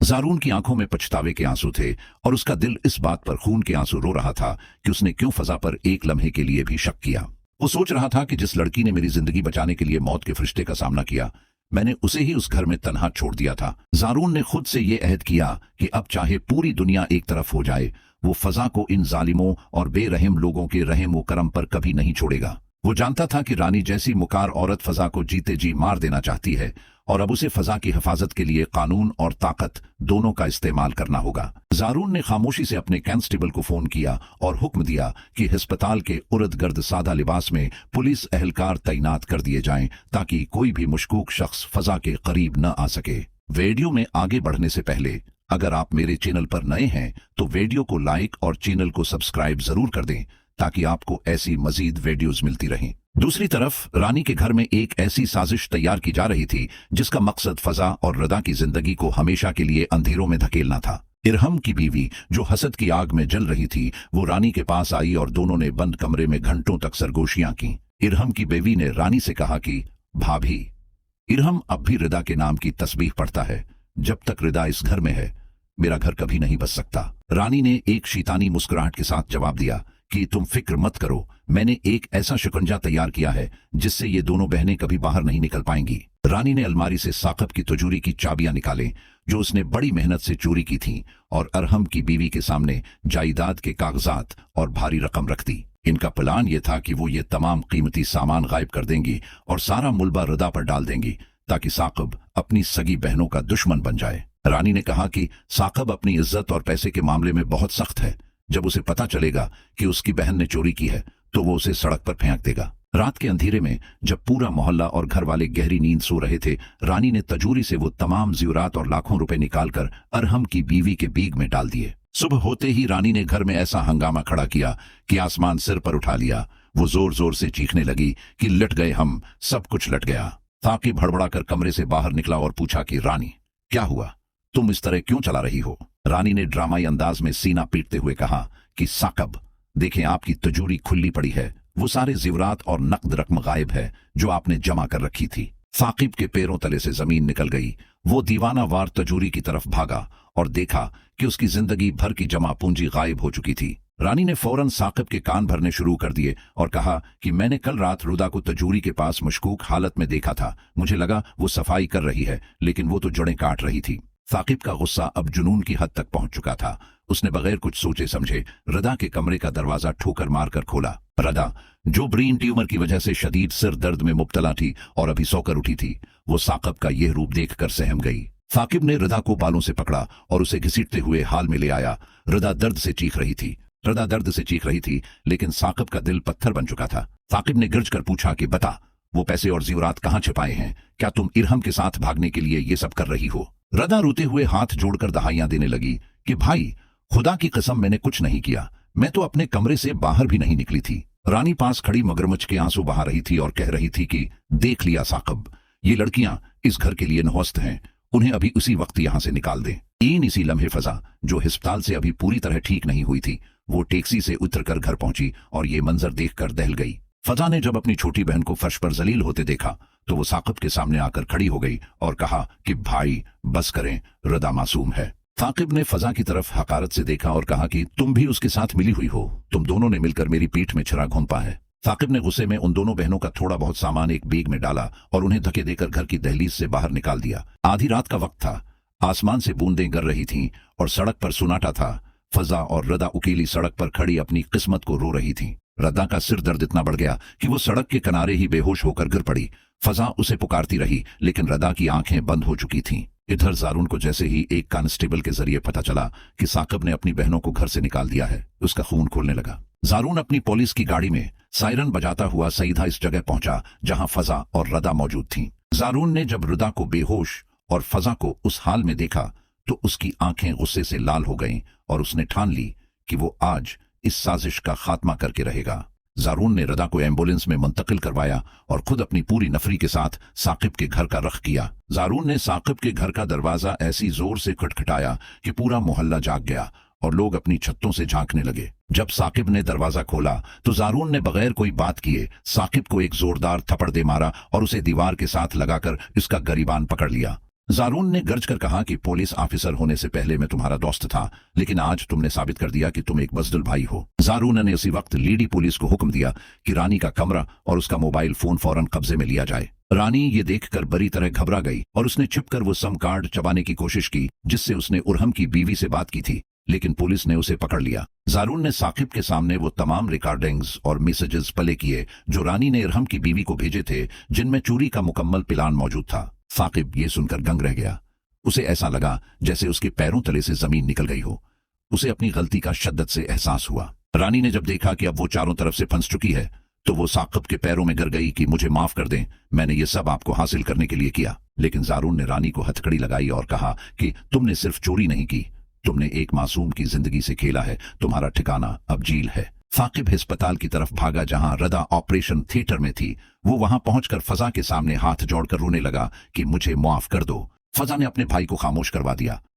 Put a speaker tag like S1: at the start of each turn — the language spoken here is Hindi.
S1: जारून की आंखों में पछतावे के आंसू थे और उसका दिल इस बात पर खून के आंसू रो रहा था कि उसने क्यों फजा पर एक लम्हे के लिए भी शक किया। वो सोच रहा था कि जिस लड़की ने मेरी जिंदगी बचाने के लिए मौत के फरिश्ते का सामना किया, मैंने उसे ही उस घर में तन्हा छोड़ दिया था। जारून ने खुद से ये अहद किया कि अब चाहे पूरी दुनिया एक तरफ हो जाए, वो फजा को इन जालिमों और बेरहम लोगों के रहम व करम पर कभी नहीं छोड़ेगा। वो जानता था कि रानी जैसी मुकार औरत फजा को जीते जी मार देना चाहती है और अब उसे फजा की हिफाजत के लिए कानून और ताकत दोनों का इस्तेमाल करना होगा। जारून ने खामोशी से अपने कांस्टेबल को फोन किया और हुक्म दिया कि अस्पताल के उर्द गर्द सादा लिबास में पुलिस एहलकार तैनात कर दिए जाएं ताकि कोई भी मशकूक शख्स फजा के करीब न आ सके। वीडियो में आगे बढ़ने से पहले अगर आप मेरे चैनल पर नए हैं तो वीडियो को लाइक और चैनल को सब्सक्राइब जरूर कर दें ताकि आपको ऐसी मजीद वीडियोस मिलती रहें। दूसरी तरफ रानी के घर में एक ऐसी साजिश तैयार की जा रही थी जिसका मकसद फजा और रदा की जिंदगी को हमेशा के लिए अंधेरों में धकेलना था। इरहम की बीवी जो हसद की आग में जल रही थी, वो रानी के पास आई और दोनों ने बंद कमरे में घंटों तक सरगोशियां की। इरहम की बीवी ने रानी से कहा कि भाभी, इरहम अब भी रिदा के नाम की तस्बीह पढ़ता है। जब तक रिदा इस घर में है, मेरा घर कभी नहीं बच सकता। रानी ने एक शैतानी मुस्कुराहट के साथ जवाब दिया कि तुम फिक्र मत करो, मैंने एक ऐसा शिकंजा तैयार किया है जिससे ये दोनों बहनें कभी बाहर नहीं निकल पाएंगी। रानी ने अलमारी से साकब की तिजोरी की चाबियां निकाले जो उसने बड़ी मेहनत से चोरी की थी और अरहम की बीवी के सामने जायदाद के कागजात और भारी रकम रख दी। इनका प्लान ये था कि वो ये तमाम कीमती सामान गायब कर देंगी और सारा मुलबा रदा पर डाल देंगी ताकि साकब अपनी सगी बहनों का दुश्मन बन जाए। रानी ने कहा कि साकब अपनी इज्जत और पैसे के मामले में बहुत सख्त है। जब उसे पता चलेगा कि उसकी बहन ने चोरी की है तो वो उसे सड़क पर फेंक देगा। रात के अंधेरे में जब पूरा मोहल्ला और घर वाले गहरी नींद सो रहे थे, रानी ने तजूरी से वो तमाम ज़ेवरात और लाखों रुपए निकालकर अरहम की बीवी के बीग में डाल दिए। सुबह होते ही रानी ने घर में ऐसा हंगामा खड़ा किया कि आसमान सिर पर उठा लिया। वो जोर जोर से चीखने लगी कि लट गए हम, सब कुछ लट गया। ताकि भड़बड़ाकर कमरे से बाहर निकला और पूछा कि रानी, क्या हुआ, तुम इस तरह क्यों चला रही हो? रानी ने ड्रामाई अंदाज में सीना पीटते हुए कहा कि साकब, देखें आपकी तिजोरी खुली पड़ी है, वो सारे ज़ेवरात और नकद रकम गायब है जो आपने जमा कर रखी थी। साकिब के पैरों तले से जमीन निकल गई। वो दीवाना वार तिजोरी की तरफ भागा और देखा कि उसकी जिंदगी भर की जमा पूंजी गायब हो चुकी थी। रानी ने फौरन साकिब के कान भरने शुरू कर दिए और कहा कि मैंने कल रात रुदा को तिजोरी के पास मशकूक हालत में देखा था। मुझे लगा वो सफाई कर रही है, लेकिन वो तो जड़ें काट रही थी। साकिब का गुस्सा अब जुनून की हद तक पहुंच चुका था। उसने बगैर कुछ सोचे समझे रदा के कमरे का दरवाजा ठोकर मारकर खोला। रदा, जो ब्रेन ट्यूमर की वजह से शदीद सिर दर्द में मुब्तला थी और अभी सोकर उठी थी, वो साकिब का यह रूप देखकर सहम गई। साकिब ने रदा को बालों से पकड़ा और उसे घसीटते हुए हाल में ले आया। रदा दर्द से चीख रही थी, लेकिन साकिब का दिल पत्थर बन चुका था। साकिब ने गिरज कर पूछा कि बता, वो पैसे और ज़ेवरात कहाँ छिपाए हैं? क्या तुम इरहम के साथ भागने के लिए ये सब कर रही हो? रदा रोते हुए हाथ जोड़कर दहाइयां देने लगी कि भाई, खुदा की कसम मैंने कुछ नहीं किया, मैं तो अपने कमरे से बाहर भी नहीं निकली थी। रानी पास खड़ी मगरमच्छ के आंसू बहा रही थी और कह रही थी कि देख लिया साकिब, ये लड़कियां इस घर के लिए नौस्त हैं, उन्हें अभी उसी वक्त यहां से निकाल दें। इसी लम्हे फजा, जो अस्पताल से अभी पूरी तरह ठीक नहीं हुई थी, वो टैक्सी से उतरकर घर पहुंची और ये मंजर देखकर दहल गई। फजा ने जब अपनी छोटी बहन को फर्श पर जलील होते देखा तो वो साकिब के सामने आकर खड़ी हो गई और कहा कि भाई बस करें, रदा मासूम है। साकिब ने फजा की तरफ हकारत से देखा और कहा कि तुम भी उसके साथ मिली हुई हो, तुम दोनों ने मिलकर मेरी पीठ में छुरा घोंपा है। साकिब ने गुस्से में उन दोनों बहनों का थोड़ा बहुत सामान एक बैग में डाला और उन्हें धक्के देकर घर की दहलीज से बाहर निकाल दिया। आधी रात का वक्त था, आसमान से बूंदें गिर रही थीं और सड़क पर सुनाटा था। फजा और रदा अकेली सड़क पर खड़ी अपनी किस्मत को रो रही थी। रदा का सिर दर्द इतना बढ़ गया कि वो सड़क के किनारे ही बेहोश होकर गिर पड़ी। फजा उसे पुकारती रही, लेकिन रदा की आंखें बंद हो चुकी थीं। इधर जारून को जैसे ही एक कांस्टेबल के जरिए पता चला कि साकिब ने अपनी बहनों को घर से निकाल दिया है, उसका खून खोलने लगा। जारून अपनी पुलिस की गाड़ी में सायरन बजाता हुआ सीधा इस जगह पहुंचा जहां फजा और रदा मौजूद थीं। जारून ने जब रदा को बेहोश और फजा को उस हाल में देखा तो उसकी आंखें गुस्से से लाल हो गईं और उसने ठान ली कि वो आज इस साजिश का खात्मा करके रहेगा। जारून ने रदा को एम्बुलेंस में मुंतकिल करवाया और खुद अपनी पूरी नफरी के साथ साकिब के घर का रख किया। जारून ने साकिब के घर का दरवाजा ऐसी जोर से खटखटाया कि पूरा मोहल्ला जाग गया और लोग अपनी छत्तों से झांकने लगे। जब साकिब ने दरवाजा खोला तो जारून ने बगैर कोई बात किए साकिब को एक जोरदार थप्पड़ दे मारा और उसे दीवार के साथ लगाकर इसका गरिबान पकड़ लिया। जारून ने गर्ज कर कहा कि पुलिस ऑफिसर होने से पहले मैं तुम्हारा दोस्त था, लेकिन आज तुमने साबित कर दिया कि तुम एक बज़दुल भाई हो। जारून ने उसी वक्त लीडी पुलिस को हुक्म दिया कि रानी का कमरा और उसका मोबाइल फोन फौरन कब्जे में लिया जाए। रानी ये देखकर बड़ी तरह घबरा गई और उसने छिपकर वो सम कार्ड चबाने की कोशिश की जिससे उसने उरहम की बीवी से बात की थी, लेकिन पुलिस ने उसे पकड़ लिया। जारून ने साकिब के सामने वो तमाम रिकॉर्डिंग्स और मैसेजेस प्ले किए जो रानी ने इरहम की बीवी को भेजे थे, जिनमें चोरी का मुकम्मल प्लान मौजूद था। साकिब ये सुनकर दंग रह गया। उसे ऐसा लगा जैसे उसके पैरों तले से जमीन निकल गई हो। उसे अपनी गलती का शिद्दत से एहसास हुआ। रानी ने जब देखा कि अब वो चारों तरफ से फंस चुकी है तो वो साकिब के पैरों में गिर गई कि मुझे माफ कर दें, मैंने ये सब आपको हासिल करने के लिए किया। लेकिन जारून ने रानी को हथकड़ी लगाई और कहा कि तुमने सिर्फ चोरी नहीं की, तुमने एक मासूम की जिंदगी से खेला है, तुम्हारा ठिकाना अब जेल है। साकिब अस्पताल की तरफ भागा जहां रदा ऑपरेशन थिएटर में थी। वो वहां पहुंचकर फजा के सामने हाथ जोड़कर रोने लगा कि मुझे माफ कर दो। फजा ने अपने भाई को खामोश करवा दिया